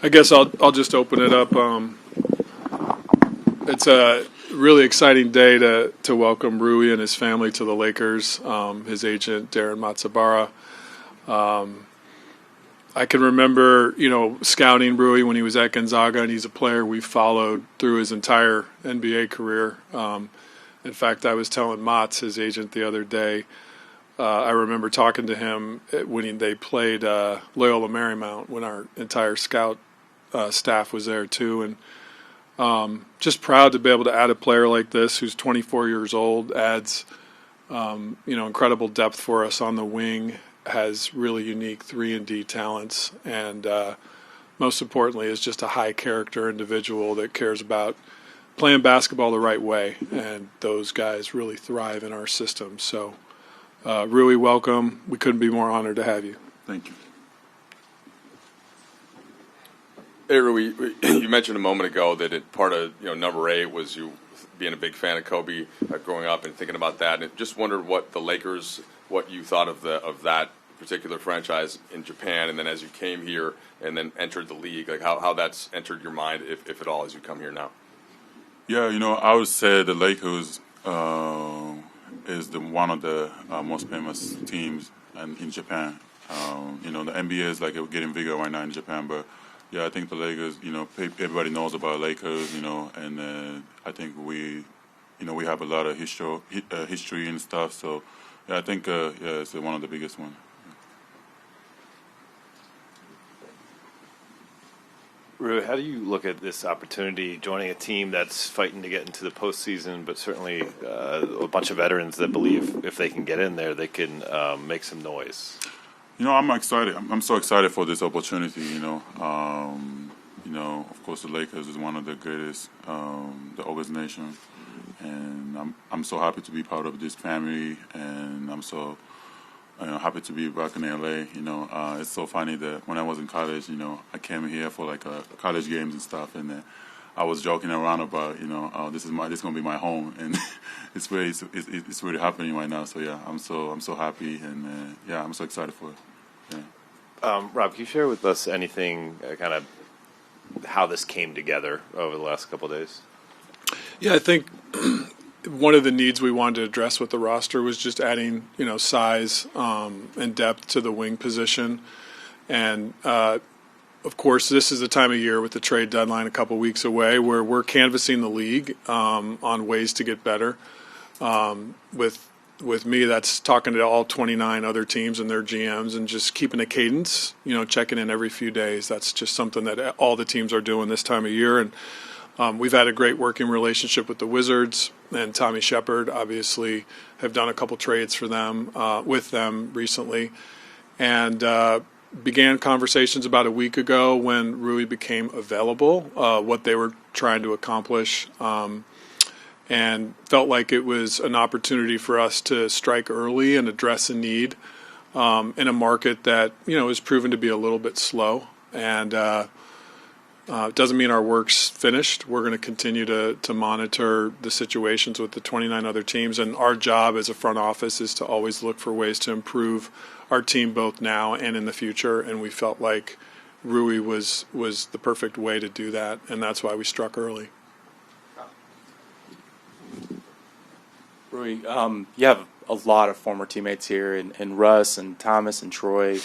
I guess I'll just open it up. It's a really exciting day to welcome Rui and his family to the Lakers. His agent Darren Matsubara. I can remember, scouting Rui when he was at Gonzaga, and he's a player we followed through his entire NBA career. In fact, I was telling Mats, his agent, the other day. I remember talking to him when they played Loyola Marymount when our entire scout staff was there too, and just proud to be able to add a player like this who's 24 years old, adds incredible depth for us on the wing, has really unique 3-and-D talents, and most importantly is just a high character individual that cares about playing basketball the right way, and those guys really thrive in our system. So Rui, welcome. We couldn't be more honored to have you. Thank you. Hey, Rui, you mentioned a moment ago that part of number 8 was you being a big fan of Kobe growing up and thinking about that, and just wondered what you thought of that particular franchise in Japan, and then as you came here and then entered the league, like how that's entered your mind, if at all, as you come here now. Yeah, I would say the Lakers is one of the most famous teams in Japan. The NBA is getting bigger right now in Japan, but yeah, I think the Lakers, everybody knows about Lakers, and I think we have a lot of history and stuff. So yeah, I think it's one of the biggest ones. Rui, how do you look at this opportunity, joining a team that's fighting to get into the postseason, but certainly a bunch of veterans that believe if they can get in there, they can make some noise? I'm excited. I'm so excited for this opportunity. Of course, the Lakers is one of the greatest, the organization, and I'm so happy to be part of this family, and I'm so happy to be back in LA. It's so funny that when I was in college, I came here for college games and stuff, and I was joking around about, this is gonna be my home, and it's really happening right now. So yeah, I'm so happy, and yeah, I'm so excited for it. Yeah. Rob, can you share with us anything kind of how this came together over the last couple of days? Yeah, I think one of the needs we wanted to address with the roster was just adding, size and depth to the wing position. And, of course, this is the time of year with the trade deadline a couple weeks away where we're canvassing the league on ways to get better. With me, that's talking to all 29 other teams and their GMs and just keeping a cadence, checking in every few days. That's just something that all the teams are doing this time of year. And we've had a great working relationship with the Wizards, and Tommy Shepard obviously have done a couple trades for them with them recently, and began conversations about a week ago when Rui became available, what they were trying to accomplish, and felt like it was an opportunity for us to strike early and address a need in a market that has proven to be a little bit slow. And it doesn't mean our work's finished. We're going to continue to monitor the situations with the 29 other teams, and our job as a front office is to always look for ways to improve our team both now and in the future, and we felt like Rui was the perfect way to do that, and that's why we struck early. Rui, you have a lot of former teammates here, and Russ and Thomas and Troy.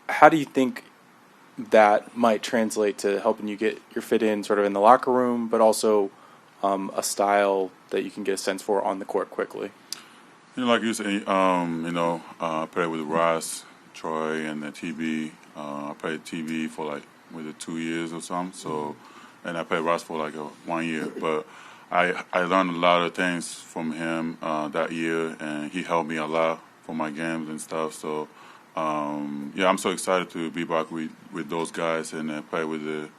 How do you think that might translate to helping you get your fit in sort of in the locker room, but also a style that you can get a sense for on the court quickly? Like you say, I played with Russ, Troy, and the TB. I played TB for with 2 years or something. So, and I played Russ for 1 year. But I learned a lot of things from him that year, and he helped me a lot for my games and stuff. So, yeah, I'm so excited to be back with those guys and play with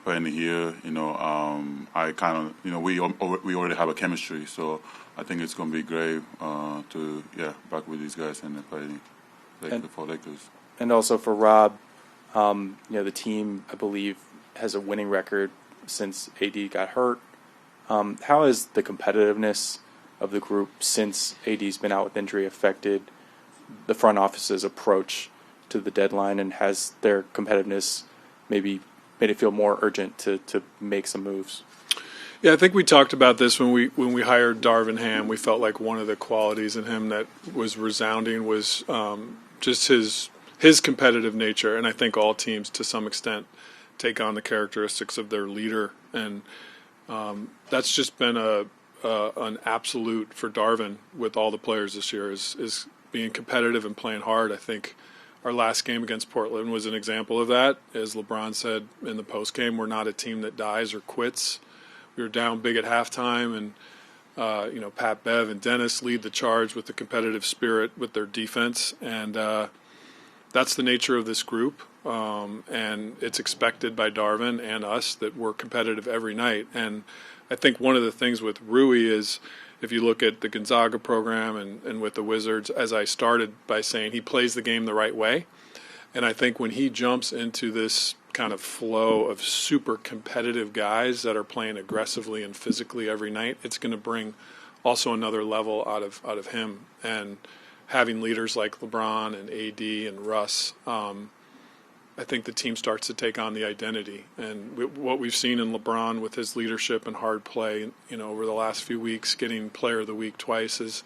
playing here. I kind of, we already have a chemistry, so I think it's going to be great to back with these guys and play for Lakers. And also for Rob, the team I believe has a winning record since AD got hurt. How has the competitiveness of the group since AD's been out with injury affected the front office's approach to the deadline, and has their competitiveness maybe made it feel more urgent to make some moves? Yeah, I think we talked about this when we hired Darvin Ham. We felt like one of the qualities in him that was resounding was just his competitive nature, and I think all teams to some extent take on the characteristics of their leader, and that's just been an absolute for Darvin with all the players this year is being competitive and playing hard. I think our last game against Portland was an example of that. As LeBron said in the postgame, we're not a team that dies or quits. We were down big at halftime, and Pat Bev and Dennis lead the charge with the competitive spirit with their defense, and that's the nature of this group. And it's expected by Darvin and us that we're competitive every night. And I think one of the things with Rui is, if you look at the Gonzaga program and with the Wizards, as I started by saying, he plays the game the right way. And I think when he jumps into this kind of flow of super competitive guys that are playing aggressively and physically every night, it's going to bring also another level out of him. And having leaders like LeBron and AD and Russ, I think the team starts to take on the identity. And what we've seen in LeBron with his leadership and hard play, over the last few weeks, getting Player of the Week twice, is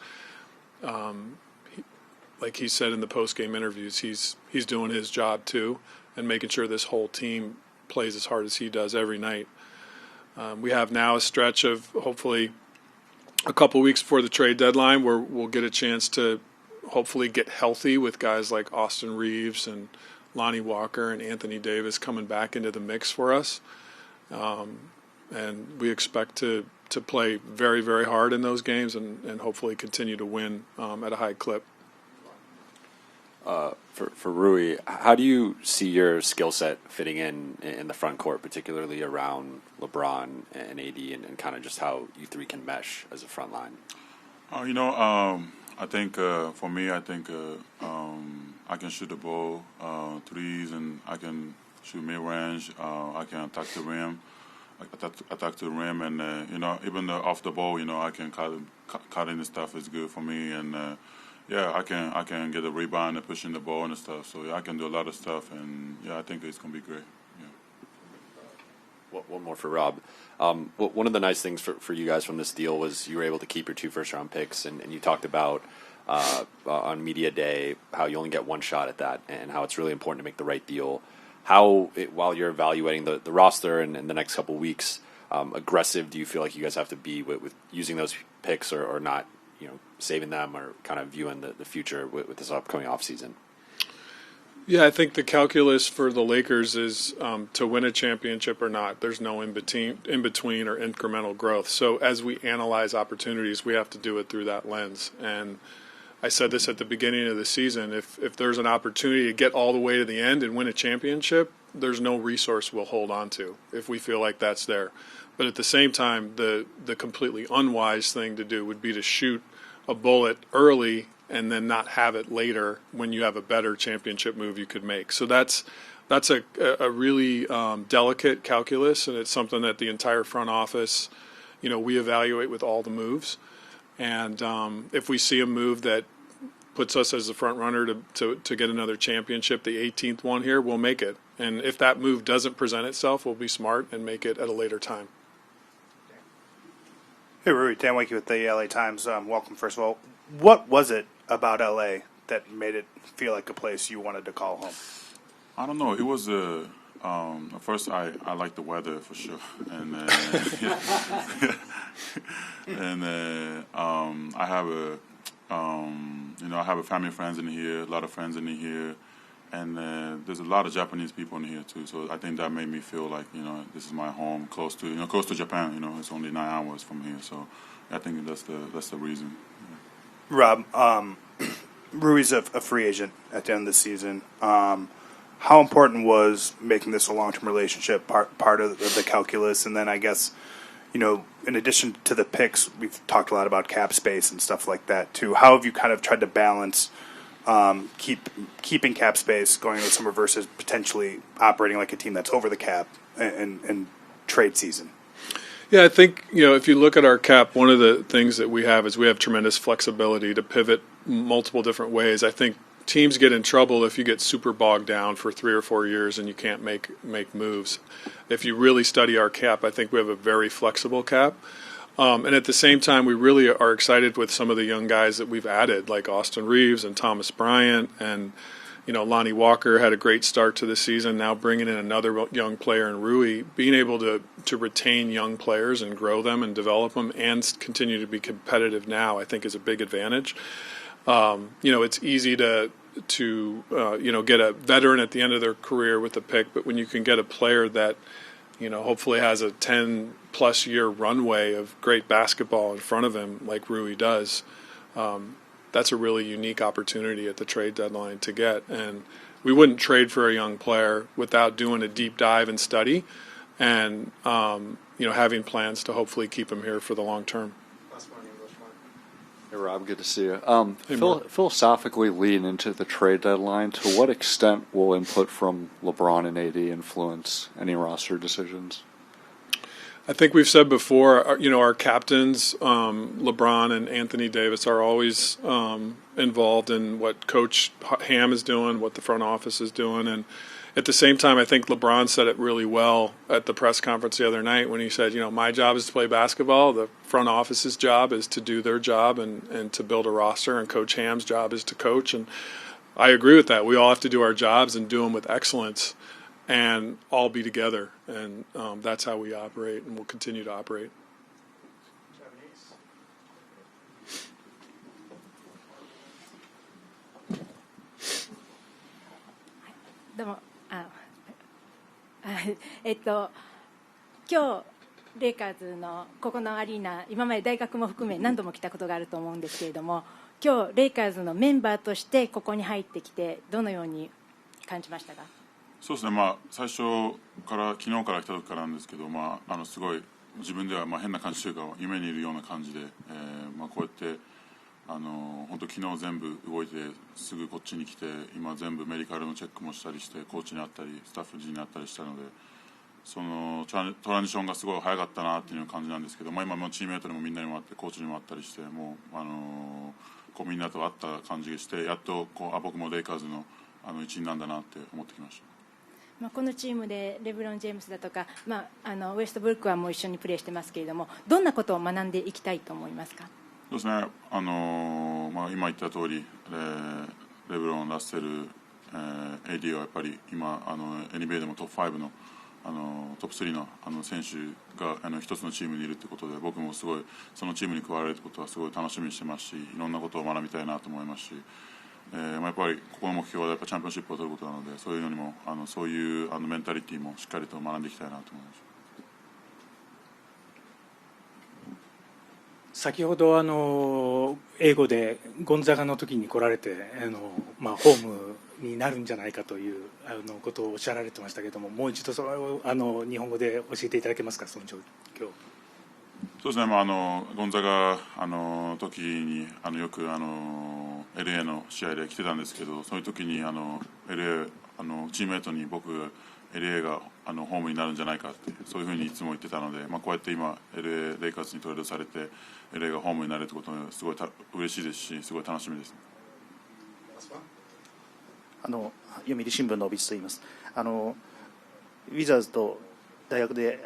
like he said in the post-game interviews, he's doing his job too, and making sure this whole team plays as hard as he does every night. We have now a stretch of hopefully a couple weeks before the trade deadline where we'll get a chance to hopefully get healthy with guys like Austin Reeves and Lonnie Walker and Anthony Davis coming back into the mix for us. And we expect to play very, very hard in those games and hopefully continue to win at a high clip. For Rui, how do you see your skill set fitting in the front court, particularly around LeBron and AD, and kind of just how you three can mesh as a front line? I think for me, I can shoot the ball, threes, and I can shoot mid-range. I can attack the rim, and even off the ball, I can cut in the stuff is good for me, and I can get a rebound and pushing the ball and stuff. So I can do a lot of stuff, and I think it's gonna be great. Yeah. One more for Rob. One of the nice things for you guys from this deal was you were able to keep your 2 first-round picks, and you talked about on media day how you only get one shot at that, and how it's really important to make the right deal. While you're evaluating the roster and in the next couple of weeks, aggressive do you feel like you guys have to be with using those picks, or not, saving them, or kind of viewing the future with this upcoming offseason? Yeah, I think the calculus for the Lakers is to win a championship or not. There's no in between or incremental growth. So as we analyze opportunities, we have to do it through that lens. And I said this at the beginning of the season, if there's an opportunity to get all the way to the end and win a championship, there's no resource we'll hold on to if we feel like that's there. But at the same time, the completely unwise thing to do would be to shoot a bullet early and then not have it later when you have a better championship move you could make. So that's a really delicate calculus, and it's something that the entire front office, we evaluate with all the moves. And if we see a move that puts us as the front runner to get another championship, the 18th one here, we'll make it. And if that move doesn't present itself, we'll be smart and make it at a later time. Hey, Rui, Dan Wakey with the LA Times. Welcome, first of all. What was it about LA that made it feel like a place you wanted to call home? I don't know. It was first I like the weather for sure, and I have I have a family, friends in here, a lot of friends in here, and there's a lot of Japanese people in here too. So I think that made me feel like this is my home, close to Japan. It's only 9 hours from here, so I think that's the reason. Rob, Rui's a free agent at the end of the season. How important was making this a long-term relationship part of the calculus? And then I guess, in addition to the picks, we've talked a lot about cap space and stuff like that too. How have you kind of tried to balance keeping cap space going into the summer versus potentially operating like a team that's over the cap and trade season? Yeah, I think, if you look at our cap, one of the things that we have is we have tremendous flexibility to pivot multiple different ways. I think teams get in trouble if you get super bogged down for 3 or 4 years and you can't make moves. If you really study our cap, I think we have a very flexible cap. And at the same time, we really are excited with some of the young guys that we've added, like Austin Reeves and Thomas Bryant, and Lonnie Walker had a great start to the season. Now bringing in another young player in Rui, being able to retain young players and grow them and develop them and continue to be competitive now, I think is a big advantage. It's easy to get a veteran at the end of their career with a pick, but when you can get a player that hopefully has a 10-plus year runway of great basketball in front of him, like Rui does, that's a really unique opportunity at the trade deadline to get. And we wouldn't trade for a young player without doing a deep dive and study and, having plans to hopefully keep him here for the long term. Hey, Rob, good to see you. Hey, Mark. Philosophically leading into the trade deadline, to what extent will input from LeBron and AD influence any roster decisions? I think we've said before, our captains, LeBron and Anthony Davis, are always involved in what Coach Ham is doing, what the front office is doing. And at the same time, I think LeBron said it really well at the press conference the other night when he said, my job is to play basketball. The front office's job is to do their job and to build a roster. And Coach Ham's job is to coach. And I agree with that. We all have to do our jobs and do them with excellence and all be together. And that's how we operate and we'll continue to operate. Hello. 今日レイカーズのここのアリーナ、今まで大学も含め何度も来たことがあると思うんですけれども、今日レイカーズのメンバーとしてここに入ってきてどのように感じましたか？そうですね、最初から昨日から来た時からなんですけど、すごい自分では変な感じというか夢にいるような感じで、こうやって本当昨日全部動いてすぐこっちに来て、今全部メディカルのチェックもしたりしてコーチに会ったりスタッフ陣に会ったりしたので、そのトランジションがすごい早かったなっていう感じなんですけど、今もチームメートにもみんなにも会ってコーチにも会ったりして、もうみんなと会った感じがして、やっと僕もレイカーズの一員なんだなって思ってきました。このチームでレブロン・ジェームスだとか、ウエストブルックはもう一緒にプレーしてますけれども、どんなことを学んでいきたいと思いますか？そうですね、今言った通り、レブロン、ラッセル、AD はやっぱり今NBA でもトップ5のトップ3の選手が一つのチームにいるということで、僕もすごいそのチームに加われることはすごい楽しみにしてますし、いろんなことを学びたいなと思いますし、やっぱりここの目標はやっぱチャンピオンシップを取ることなので、そういうのにもそういうメンタリティーもしっかりと学んでいきたいなと思います。先ほど英語でゴンザガの時に来られてホームになるんじゃないかということをおっしゃられてましたけれども、もう一度それを日本語で教えていただけますか、その状況。そうですね、ゴンザガ時によくLA の試合で来てたんですけど、そういう時にLA チームメートに僕が LA がホームになるんじゃないかってそういうふうにいつも言ってたので、こうやって今 LA レイカーズにトレードされて LA がホームになるってことはすごい嬉しいですし、すごい楽しみです。読売新聞の帯津と言います。ウィザーズと大学で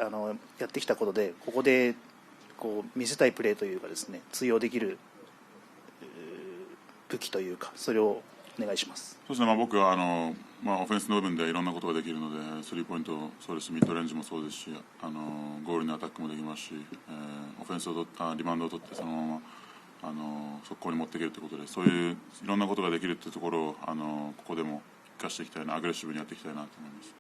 やってきたことで、ここで見せたいプレーというかですね、通用できる武器というか、それをお願いします。そうですね、僕はオフェンスの部分でいろんなことができるので、スリーポイントそうですし、ミッドレンジもそうですし、ゴールのアタックもできますし、オフェンスをリバウンドを取ってそのまま速攻に持っていけるということで、そういういろんなことができるというところをここでも生かしていきたいな、アグレッシブにやっていきたいなと思います。